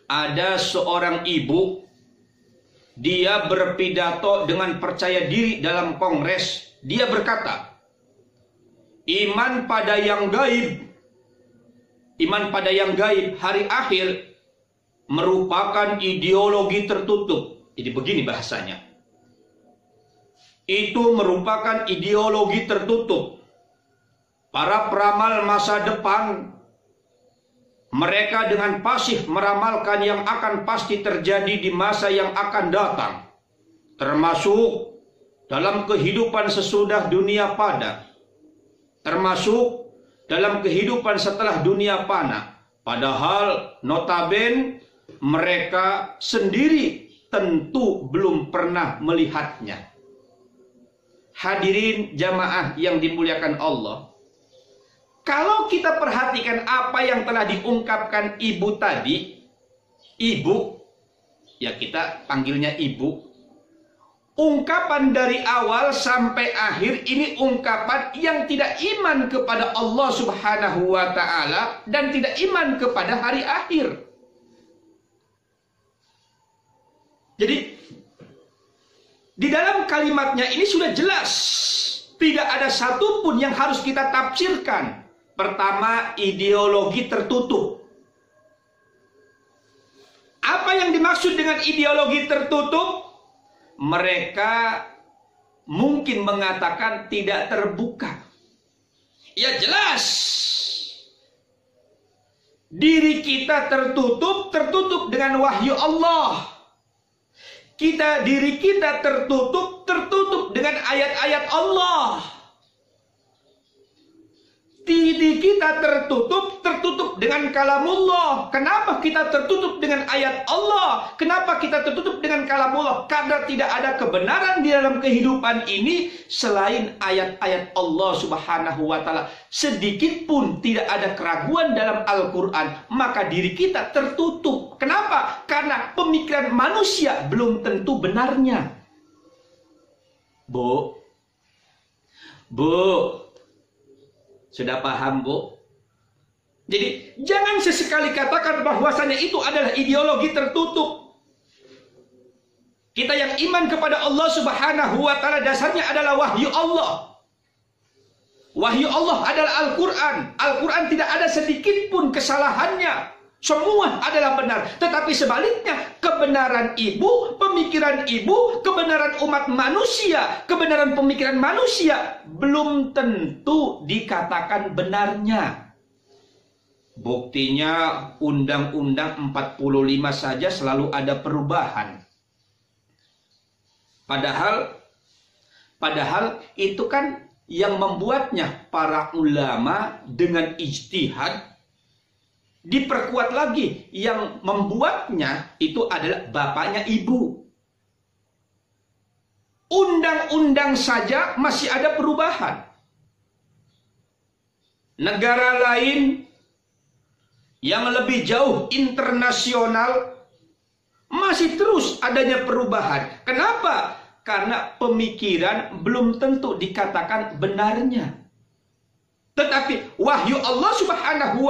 ada seorang ibu, dia berpidato dengan percaya diri dalam kongres. Dia berkata, iman pada yang gaib, hari akhir merupakan ideologi tertutup. Jadi begini bahasanya. Itu merupakan ideologi tertutup. Para peramal masa depan, mereka dengan pasif meramalkan yang akan pasti terjadi di masa yang akan datang, termasuk dalam kehidupan sesudah dunia fana, termasuk dalam kehidupan setelah dunia fana. Padahal notabene mereka sendiri tentu belum pernah melihatnya. Hadirin jamaah yang dimuliakan Allah, kalau kita perhatikan apa yang telah diungkapkan ibu tadi, ibu, ya kita panggilnya ibu, ungkapan dari awal sampai akhir ini ungkapan yang tidak iman kepada Allah Subhanahu wa Ta'ala dan tidak iman kepada hari akhir. Jadi di dalam kalimatnya ini sudah jelas, tidak ada satupun yang harus kita tafsirkan. Pertama, ideologi tertutup. Apa yang dimaksud dengan ideologi tertutup? Mereka mungkin mengatakan tidak terbuka. Ya jelas, diri kita tertutup dengan wahyu Allah. Diri kita tertutup dengan ayat-ayat Allah. Diri kita tertutup dengan kalamullah. Kenapa kita tertutup dengan ayat Allah? Kenapa kita tertutup dengan kalamullah? Karena tidak ada kebenaran di dalam kehidupan ini selain ayat-ayat Allah Subhanahu wa Ta'ala. Sedikit pun tidak ada keraguan dalam Al-Quran, maka diri kita tertutup. Kenapa? Karena pemikiran manusia belum tentu benarnya. Bu, sudah paham, Bu? Jadi jangan sesekali katakan bahwasannya itu adalah ideologi tertutup. Kita yang iman kepada Allah Subhanahu wa Ta'ala dasarnya adalah wahyu Allah. Wahyu Allah adalah Al-Quran. Al-Quran tidak ada sedikit pun kesalahannya. Semua adalah benar. Tetapi sebaliknya, kebenaran ibu, pemikiran ibu, kebenaran umat manusia, kebenaran pemikiran manusia belum tentu dikatakan benarnya. Buktinya Undang-Undang 45 saja selalu ada perubahan. Padahal itu kan yang membuatnya para ulama dengan ijtihad. Diperkuat lagi, yang membuatnya itu adalah bapaknya ibu. Undang-undang saja masih ada perubahan. Negara lain yang lebih jauh internasional masih terus adanya perubahan. Kenapa? Karena pemikiran belum tentu dikatakan benarnya. Tetapi wahyu Allah Subhanahu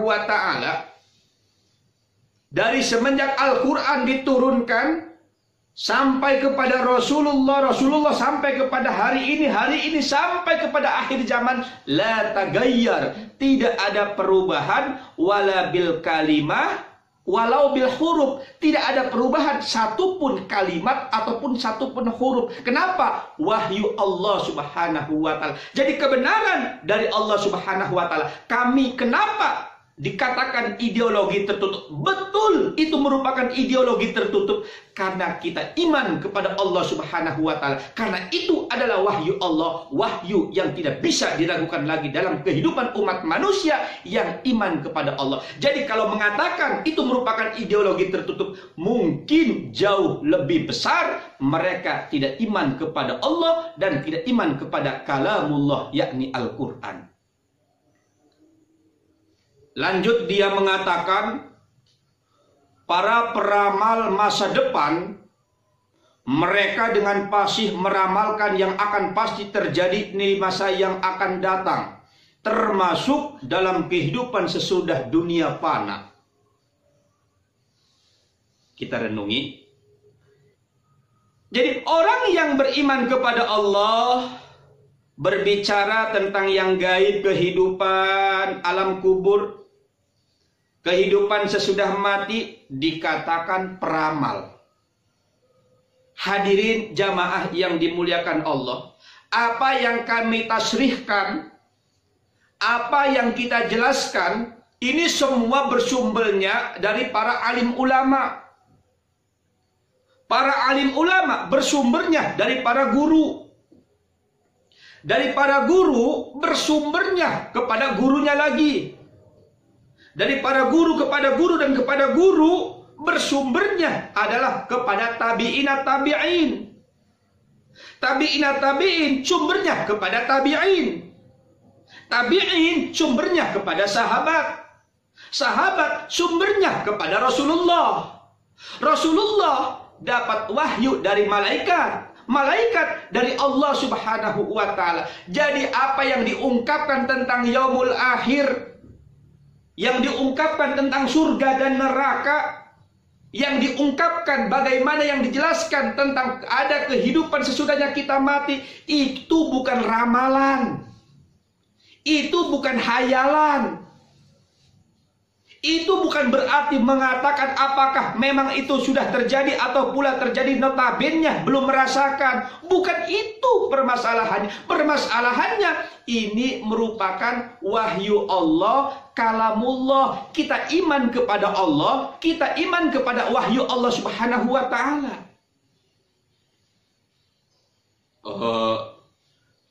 wa Ta'ala, dari semenjak Al-Quran diturunkan sampai kepada Rasulullah sampai kepada hari ini sampai kepada akhir zaman, la tagayyar, tidak ada perubahan, wala bil kalimah walau bil huruf, tidak ada perubahan satupun kalimat ataupun satupun huruf. Kenapa? Wahyu Allah Subhanahu wa Ta'ala. Jadi kebenaran dari Allah Subhanahu wa Ta'ala. Kami kenapa dikatakan ideologi tertutup? Betul, itu merupakan ideologi tertutup karena kita iman kepada Allah Subhanahu wa Ta'ala. Karena itu adalah wahyu Allah, wahyu yang tidak bisa diragukan lagi dalam kehidupan umat manusia yang iman kepada Allah. Jadi kalau mengatakan itu merupakan ideologi tertutup, mungkin jauh lebih besar mereka tidak iman kepada Allah dan tidak iman kepada kalamullah, yakni Al-Quran. Lanjut dia mengatakan, para peramal masa depan, mereka dengan pasif meramalkan yang akan pasti terjadi di masa yang akan datang, termasuk dalam kehidupan sesudah dunia fana. kita renungi. Jadi orang yang beriman kepada Allah, berbicara tentang yang gaib, kehidupan alam kubur, kehidupan sesudah mati, dikatakan peramal. Hadirin jamaah yang dimuliakan Allah, apa yang kami tasrihkan, apa yang kita jelaskan, ini semua bersumbernya dari para alim ulama. Para alim ulama bersumbernya dari para guru. Dari para guru bersumbernya kepada gurunya lagi. Dari para guru kepada guru dan kepada guru bersumbernya adalah kepada tabi'ina tabi'in. Tabi'ina tabi'in sumbernya kepada tabi'in. Tabi'in sumbernya kepada sahabat. Sahabat sumbernya kepada Rasulullah. Rasulullah dapat wahyu dari malaikat. Malaikat dari Allah Subhanahu wa ta'ala. Jadi apa yang diungkapkan tentang yaumul akhir, yang diungkapkan tentang surga dan neraka, yang diungkapkan bagaimana yang dijelaskan tentang ada kehidupan sesudahnya kita mati, itu bukan ramalan. Itu bukan hayalan. Itu bukan berarti mengatakan apakah memang itu sudah terjadi atau pula terjadi notabene belum merasakan. Bukan itu permasalahannya. Permasalahannya ini merupakan wahyu Allah, kalamullah. Kita iman kepada Allah, kita iman kepada wahyu Allah Subhanahu wa ta'ala.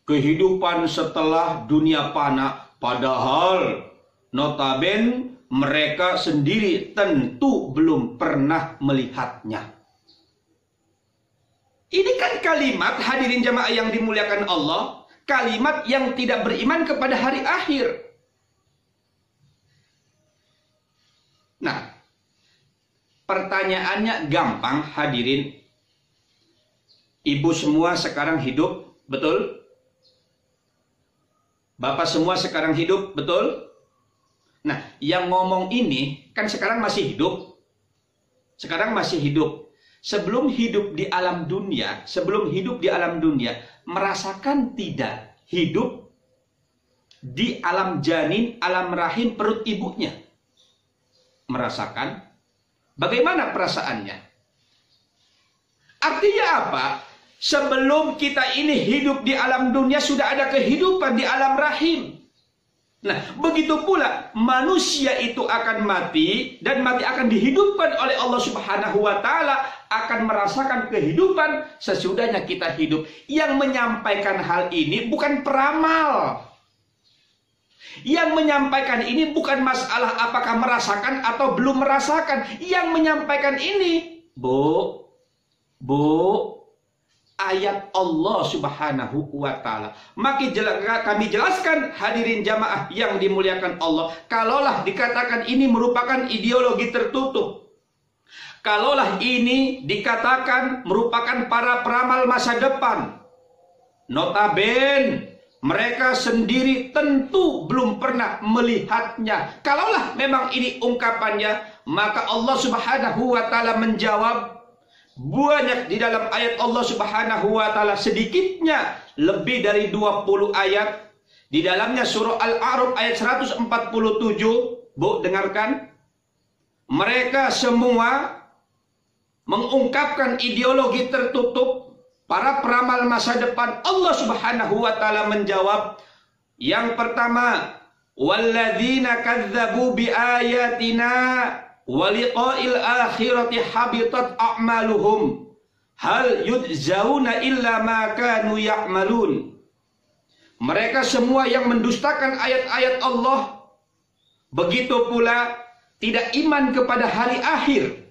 Kehidupan setelah dunia fana, padahal notabene mereka sendiri tentu belum pernah melihatnya. Ini kan kalimat, hadirin jamaah yang dimuliakan Allah, kalimat yang tidak beriman kepada hari akhir. Nah, pertanyaannya gampang, hadirin. Ibu semua sekarang hidup, betul? Bapak semua sekarang hidup, betul? Nah, yang ngomong ini kan sekarang masih hidup. Sekarang masih hidup. Sebelum hidup di alam dunia, merasakan tidak hidup di alam janin, alam rahim perut ibunya? Merasakan? Bagaimana perasaannya? Artinya apa? Sebelum kita ini hidup di alam dunia, sudah ada kehidupan di alam rahim. Nah, begitu pula manusia itu akan mati, dan mati akan dihidupkan oleh Allah Subhanahu wa ta'ala, akan merasakan kehidupan sesudahnya kita hidup. Yang menyampaikan hal ini bukan peramal. Yang menyampaikan ini bukan masalah apakah merasakan atau belum merasakan. Yang menyampaikan ini, Bu, ayat Allah Subhanahu wa ta'ala. Maka kami jelaskan, hadirin jamaah yang dimuliakan Allah, kalaulah dikatakan ini merupakan ideologi tertutup, kalaulah ini dikatakan merupakan para peramal masa depan, notabene mereka sendiri tentu belum pernah melihatnya. Kalaulah memang ini ungkapannya, maka Allah Subhanahu wa ta'ala menjawab banyak di dalam ayat Allah Subhanahu wa ta'ala, sedikitnya lebih dari 20 ayat. Di dalamnya surah Al-A'raf ayat 147. Bu, dengarkan. Mereka semua mengungkapkan ideologi tertutup, para peramal masa depan. Allah Subhanahu wa ta'ala menjawab, yang pertama, walladzina kadzdzabu biayatina waliqa'il akhirati habitat a'maluhum hal yujzauna illa ma kanu ya'malun. Mereka semua yang mendustakan ayat-ayat Allah, begitu pula tidak iman kepada hari akhir,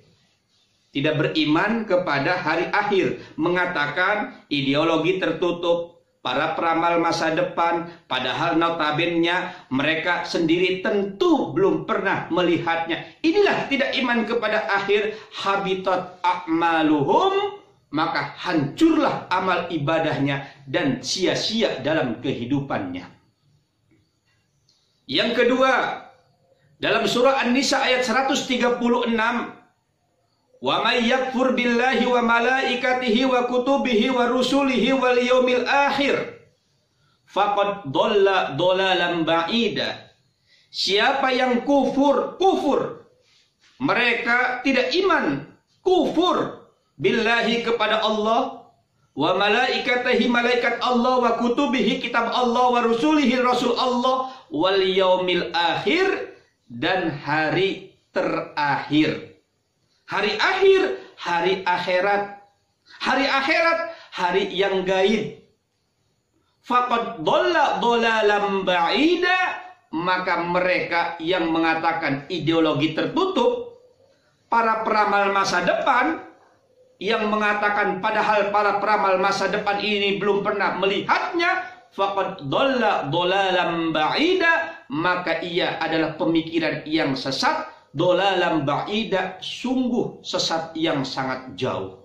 tidak beriman kepada hari akhir, mengatakan ideologi tertutup, para peramal masa depan, padahal notabene mereka sendiri tentu belum pernah melihatnya. Inilah tidak iman kepada akhir, habitat a'maluhum, maka hancurlah amal ibadahnya dan sia-sia dalam kehidupannya. Yang kedua, dalam surah An-Nisa ayat 136, Wa may yakfur billahi wa malaikatihi wa kutubihi wa rusulihi wal yaumil akhir faqad dhalla dhalalan ba'ida. Siapa yang kufur, mereka tidak iman, kufur billahi kepada Allah, wa malaikatihi malaikat Allah, wa kutubihi kitab Allah, wa rusulihi rasul Allah, wal yaumil akhir dan hari terakhir. Hari akhir, hari akhirat. Hari akhirat, hari yang gaib. Faqad dhalla dhalalan ba'ida, maka mereka yang mengatakan ideologi tertutup, para peramal masa depan yang mengatakan padahal para peramal masa depan ini belum pernah melihatnya, faqad dhalla dhalalan ba'ida, maka ia adalah pemikiran yang sesat. Dhalalan ba'ida, sungguh sesat yang sangat jauh.